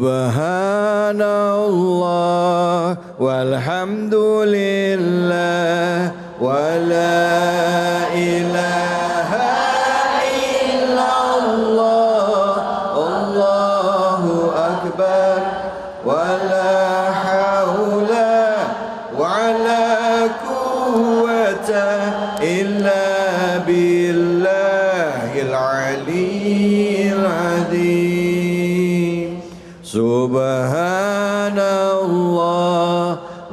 Subhanallah walhamdulillah wala ilaha illallah Allahu akbar wala haula wala quwwata illa billahil aliyyil azim. Subhanallah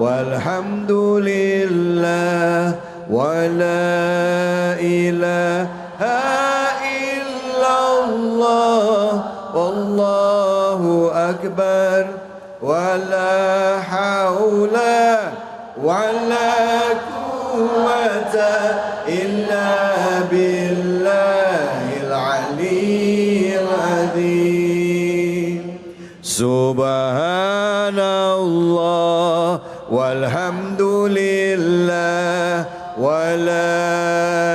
walhamdulillah wala ilaha illallah wallahu akbar wala haula wala quwwata illa billahil aliyyil azim. Subhanallah walhamdulillah wala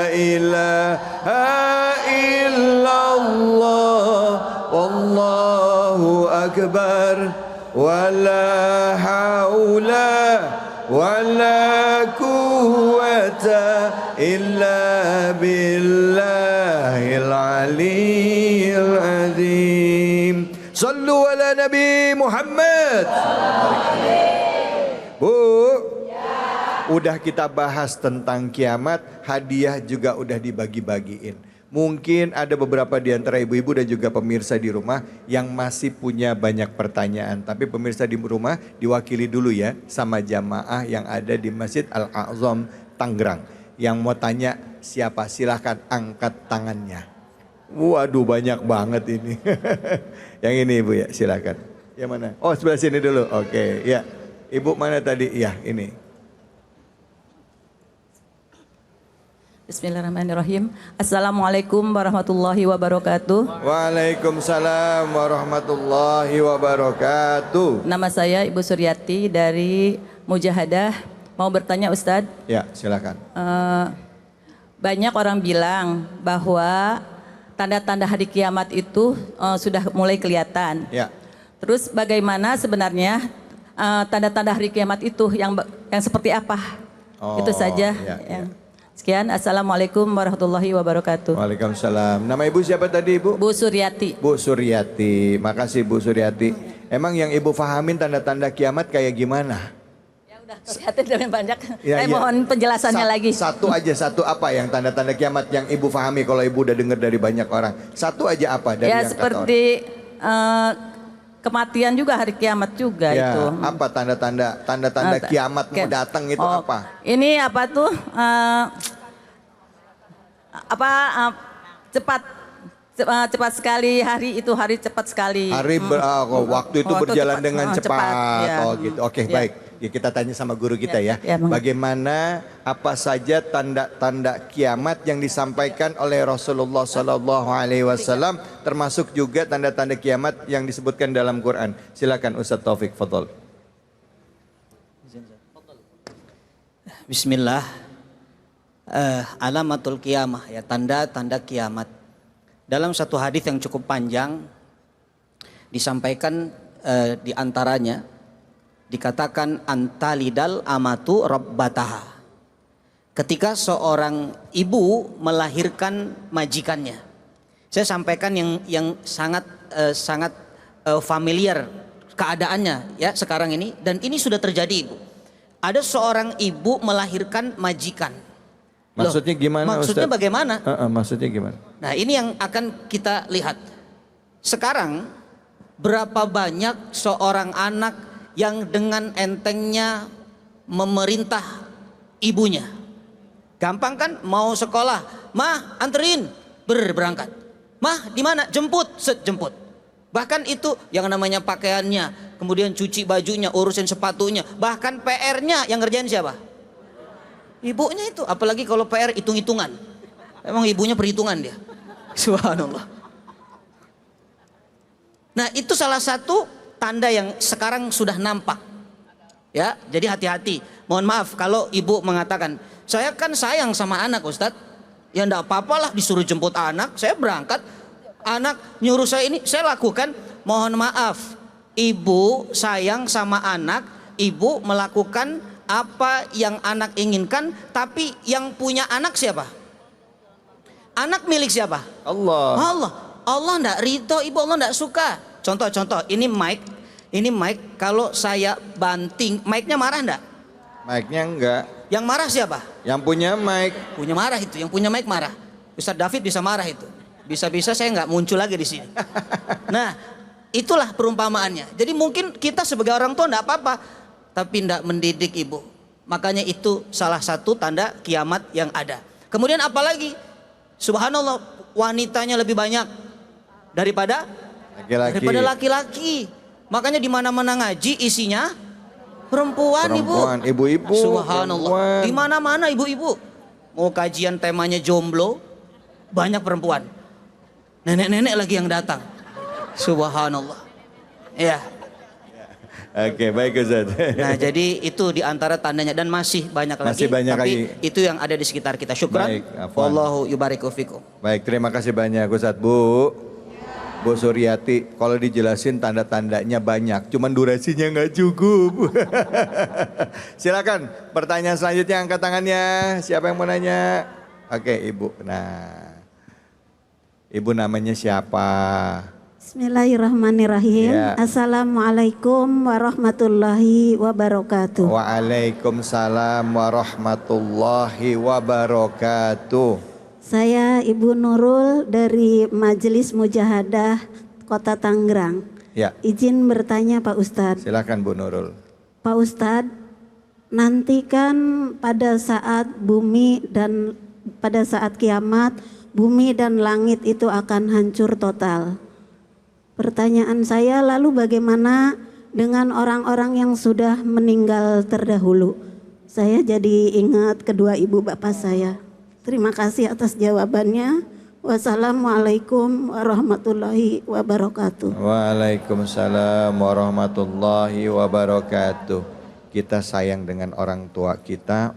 ilaha illallah wallahu akbar wala haula wala quwwata illa billahil aliyyil azim. Sallu ala Nabi Muhammad. Bu, udah kita bahas tentang kiamat, hadiah juga udah dibagi-bagiin. Mungkin ada beberapa di antara ibu-ibu dan juga pemirsa di rumah yang masih punya banyak pertanyaan. Tapi pemirsa di rumah diwakili dulu ya sama jamaah yang ada di Masjid Al-A'zam Tangerang. Yang mau tanya siapa, silahkan angkat tangannya. Waduh banyak banget ini. Yang ini ibu ya silahkan. Yang mana? Oh sebelah sini dulu, oke ya. Ibu mana tadi? Ya ini. Bismillahirrahmanirrahim. Assalamualaikum warahmatullahi wabarakatuh. Waalaikumsalam warahmatullahi wabarakatuh. Nama saya Ibu Suryati dari Mujahadah. Mau bertanya Ustadz? Ya silakan. Banyak orang bilang bahwa tanda-tanda hari kiamat itu sudah mulai kelihatan. Ya. Terus bagaimana sebenarnya tanda-tanda hari kiamat itu yang seperti apa? Oh, itu saja. ya, ya. Sekian, assalamualaikum warahmatullahi wabarakatuh. Waalaikumsalam. Nama ibu siapa tadi ibu? Bu Suryati. Bu Suryati, makasih Bu Suryati. Emang yang ibu fahamin tanda-tanda kiamat kayak gimana? Ya udah kelihatan dengan banyak. Ya, ya. Mohon penjelasannya lagi. Satu aja, satu apa yang tanda-tanda kiamat yang ibu fahami kalau ibu udah dengar dari banyak orang? Satu aja apa dari ya yang seperti kematian juga hari kiamat juga ya, itu. Apa tanda-tanda kiamat mau datang itu apa? Ini apa tuh? Cepat sekali hari itu, hari cepat sekali. Waktu itu berjalan dengan cepat. Ya. Oh gitu. Oke, Ya. baik. Ya, kita tanya sama guru kita ya. Ya, Bagaimana apa saja tanda-tanda kiamat yang disampaikan oleh Rasulullah Sallallahu Alaihi Wasallam, termasuk juga tanda-tanda kiamat yang disebutkan dalam Quran. Silakan Ustaz Taufik, fadhol. Bismillah. Alamatul kiamah ya, tanda-tanda kiamat. Dalam satu hadis yang cukup panjang disampaikan di antaranya dikatakan antalidal amatu rabbataha. Ketika seorang ibu melahirkan majikannya. Saya sampaikan yang sangat familiar keadaannya ya sekarang ini, dan ini sudah terjadi ibu. Ada seorang ibu melahirkan majikan. Maksudnya gimana? Maksudnya Ustaz? bagaimana? Maksudnya gimana? Nah ini yang akan kita lihat. Sekarang berapa banyak seorang anak yang dengan entengnya memerintah ibunya. Gampang kan, mau sekolah, mah anterin, berangkat. Mah di mana? Jemput, jemput. Bahkan itu yang namanya pakaiannya, kemudian cuci bajunya, urusin sepatunya, bahkan PR-nya yang ngerjain siapa? Ibunya itu. Apalagi kalau PR hitung-hitungan. Emang ibunya perhitungan dia. Subhanallah. Nah itu salah satu tanda yang sekarang sudah nampak. Ya, jadi hati-hati. Mohon maaf kalau ibu mengatakan, saya kan sayang sama anak Ustadz. Ya enggak apa-apalah disuruh jemput anak, saya berangkat. Anak nyuruh saya ini, saya lakukan. Mohon maaf, Ibu sayang sama anak, ibu melakukan apa yang anak inginkan, tapi yang punya anak siapa? Anak milik siapa? Allah. Allah. Allah enggak ridho, ibu Allah enggak suka. Contoh, ini mic, kalau saya banting, mic-nya marah enggak? Mic-nya enggak. Yang marah siapa? Yang punya mic. Punya marah itu, yang punya mic marah. Ustaz David bisa marah itu. Bisa-bisa saya nggak muncul lagi di sini. Nah, itulah perumpamaannya. Jadi mungkin kita sebagai orang tua enggak apa-apa, tapi enggak mendidik ibu. Makanya itu salah satu tanda kiamat yang ada. Kemudian apalagi? Subhanallah, wanitanya lebih banyak daripada laki-laki. Makanya di mana-mana ngaji isinya perempuan, ibu-ibu. Subhanallah. Di mana-mana ibu-ibu. Mau kajian temanya jomblo, banyak perempuan. Nenek-nenek lagi yang datang. Subhanallah. Ya. Oke, baik Ustaz. Nah, jadi itu di antara tandanya dan masih banyak lagi. Masih banyak tapi lagi. itu yang ada di sekitar kita. Syukran. Baik, afwan. Wallahu yubariku fikum. Baik, terima kasih banyak Ustaz. Bu Suryati, kalau dijelasin tanda-tandanya banyak, cuman durasinya nggak cukup. Silakan, pertanyaan selanjutnya angkat tangannya. Siapa yang mau nanya? Oke, Ibu. Nah, Ibu namanya siapa? Bismillahirrahmanirrahim. Ya. Assalamualaikum warahmatullahi wabarakatuh. Waalaikumsalam warahmatullahi wabarakatuh. Saya Ibu Nurul dari Majelis Mujahadah Kota Tangerang. Ya, Izin bertanya Pak Ustadz. silakan Bu Nurul. Pak Ustadz, nanti kan pada saat kiamat, bumi dan langit itu akan hancur total. Pertanyaan saya, lalu bagaimana dengan orang-orang yang sudah meninggal terdahulu? Saya jadi ingat kedua ibu bapak saya. Terima kasih atas jawabannya. Wassalamualaikum warahmatullahi wabarakatuh. Waalaikumsalam warahmatullahi wabarakatuh. Kita sayang dengan orang tua kita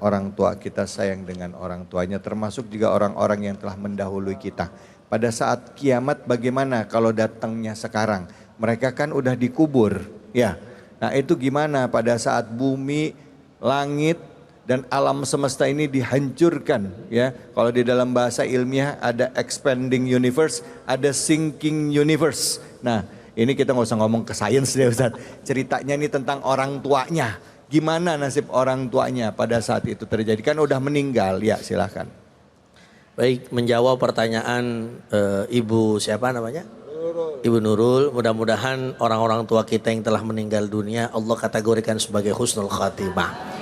sayang dengan orang tuanya, termasuk juga orang-orang yang telah mendahului kita. Pada saat kiamat bagaimana kalau datangnya sekarang? Mereka kan udah dikubur, ya. Nah, itu gimana pada saat bumi, langit, dan alam semesta ini dihancurkan, ya. Kalau di dalam bahasa ilmiah ada expanding universe, ada sinking universe. Nah, ini kita nggak usah ngomong ke sains deh Ustaz. Ceritanya ini tentang orang tuanya. Gimana nasib orang tuanya pada saat itu terjadi? Kan udah meninggal, ya silahkan. Baik, menjawab pertanyaan Ibu siapa namanya? Ibu Nurul. Mudah-mudahan orang-orang tua kita yang telah meninggal dunia Allah kategorikan sebagai husnul khatimah.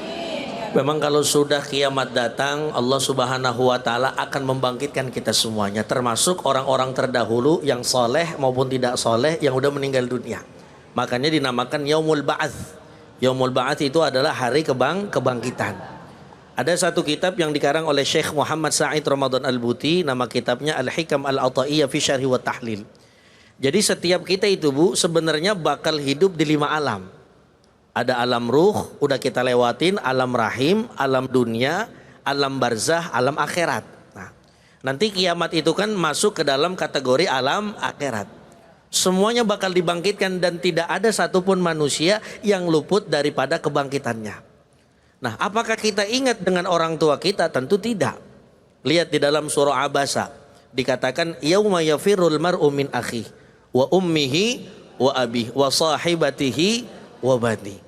Memang kalau sudah kiamat datang, Allah Subhanahu wa taala akan membangkitkan kita semuanya, termasuk orang-orang terdahulu yang soleh maupun tidak soleh yang udah meninggal dunia. Makanya dinamakan Yaumul Ba'ats. Yaumul Ba'ats itu adalah hari kebangkitan. Ada satu kitab yang dikarang oleh Syekh Muhammad Sa'id Ramadan Al-Buti, nama kitabnya Al-Hikam Al-Ata'iyyah fi Syarhi wa Tahlil. Jadi setiap kita itu Bu sebenarnya bakal hidup di 5 alam. Ada alam ruh, udah kita lewatin, alam rahim, alam dunia, alam barzah, alam akhirat. Nah, nanti kiamat itu kan masuk ke dalam kategori alam akhirat. Semuanya bakal dibangkitkan dan tidak ada satupun manusia yang luput daripada kebangkitannya. Nah, apakah kita ingat dengan orang tua kita? Tentu tidak. Lihat di dalam surah Abasa dikatakan yauma yafirul mar'u min akhi wa ummihi wa abihi wa sahibatihi wa bani.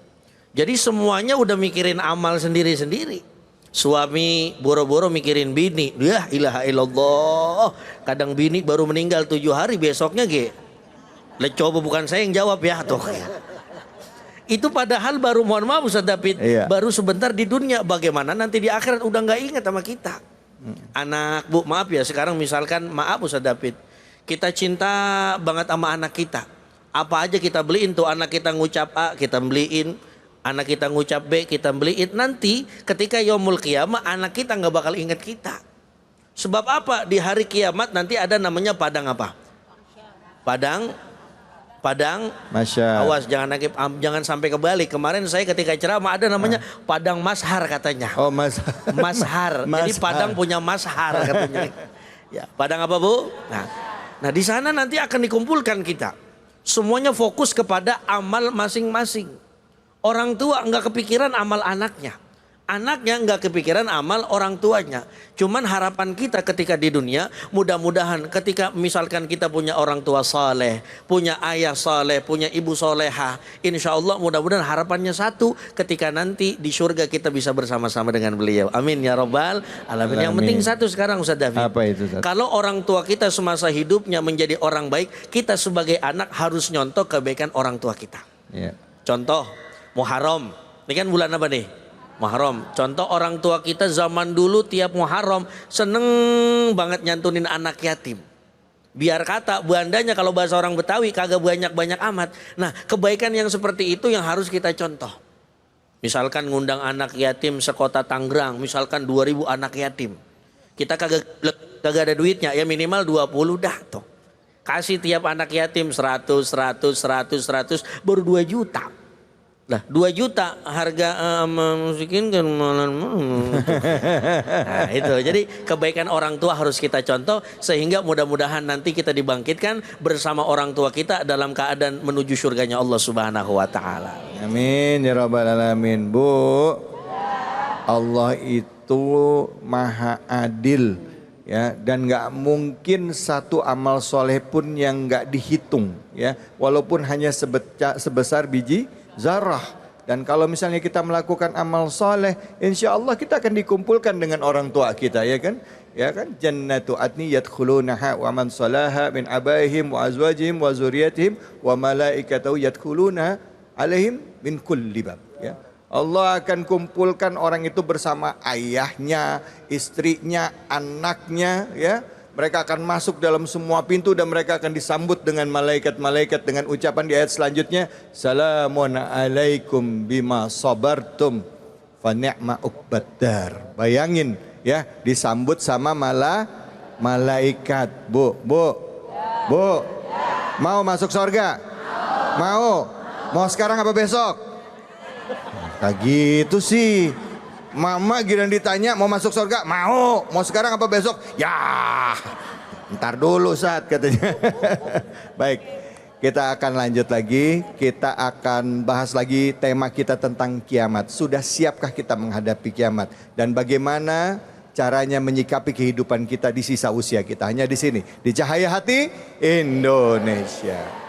Jadi semuanya udah mikirin amal sendiri-sendiri. Suami boro-boro mikirin bini. Ya ilaha illallah. Kadang bini baru meninggal 7 hari, besoknya coba bukan saya yang jawab ya tuh. Itu padahal baru, mohon maaf Ustaz David, baru sebentar di dunia. Bagaimana nanti di akhirat udah gak ingat sama kita. Anak Bu, maaf ya sekarang misalkan, maaf Ustaz David, kita cinta banget sama anak kita. Apa aja kita beliin tuh, anak kita ngucap A kita beliin, anak kita ngucap B kita beliin. Nanti ketika yaumul qiyamah anak kita gak bakal ingat kita. Sebab apa? Di hari kiamat nanti ada namanya padang apa? Padang, awas jangan sampai kebalik. Kemarin saya ketika ceramah ada namanya padang mashar katanya. Oh mashar. Jadi padang punya mashar katanya. Ya, padang apa Bu? Nah di sana nanti akan dikumpulkan kita. Semuanya fokus kepada amal masing-masing. Orang tua nggak kepikiran amal anaknya. Anaknya nggak kepikiran amal orang tuanya. Cuman harapan kita ketika di dunia, mudah-mudahan ketika misalkan kita punya orang tua saleh, punya ayah saleh, punya ibu soleha, insya Allah mudah-mudahan harapannya satu, ketika nanti di surga kita bisa bersama-sama dengan beliau. Amin ya robbal alamin. Yang penting satu sekarang Ustaz David. Apa itu, Ustaz? Kalau orang tua kita semasa hidupnya menjadi orang baik, kita sebagai anak harus nyontoh kebaikan orang tua kita. Ya. Contoh Muharram. Ini kan bulan apa nih? Muharram. Contoh orang tua kita zaman dulu tiap Muharram seneng banget nyantunin anak yatim. Biar kata bandanya kalau bahasa orang Betawi kagak banyak-banyak amat. Nah, kebaikan yang seperti itu yang harus kita contoh. Misalkan ngundang anak yatim sekota Tangerang, misalkan 2.000 anak yatim. Kita kagak ada duitnya, ya minimal 20 dah tuh. Kasih tiap anak yatim 100, baru 2 juta. Lah 2 juta harga musikin kan malah. Nah itu, jadi kebaikan orang tua harus kita contoh sehingga mudah-mudahan nanti kita dibangkitkan bersama orang tua kita dalam keadaan menuju surganya Allah Subhanahu wa taala. Amin ya rabbal alamin. Bu, Allah itu maha adil ya, dan nggak mungkin satu amal soleh pun yang nggak dihitung ya, walaupun hanya sebesar biji zarah. Dan kalau misalnya kita melakukan amal soleh, insya Allah kita akan dikumpulkan dengan orang tua kita, ya kan? Ya kan? Jannatu adni yadkhulunaha wa man salaha min abaihim wa azwajihim wa zuriyatihim wa malaikatahu yadkhuluna alaihim min kulli bab. Ya. Allah akan kumpulkan orang itu bersama ayahnya, istrinya, anaknya, ya. Mereka akan masuk dalam semua pintu dan mereka akan disambut dengan malaikat-malaikat dengan ucapan di ayat selanjutnya, salamun alaikum bima sabartum fa ni'ma uqbaddar. Bayangin ya, disambut sama malaikat. Bu. Mau masuk surga? Mau sekarang apa besok? Nah gitu sih. Mama giliran ditanya mau masuk surga, mau sekarang apa besok? Ya, ntar dulu saat katanya. Baik, kita akan lanjut lagi. Kita akan bahas lagi tema kita tentang kiamat. Sudah siapkah kita menghadapi kiamat? Dan bagaimana caranya menyikapi kehidupan kita di sisa usia kita? Hanya di sini, di Cahaya Hati Indonesia.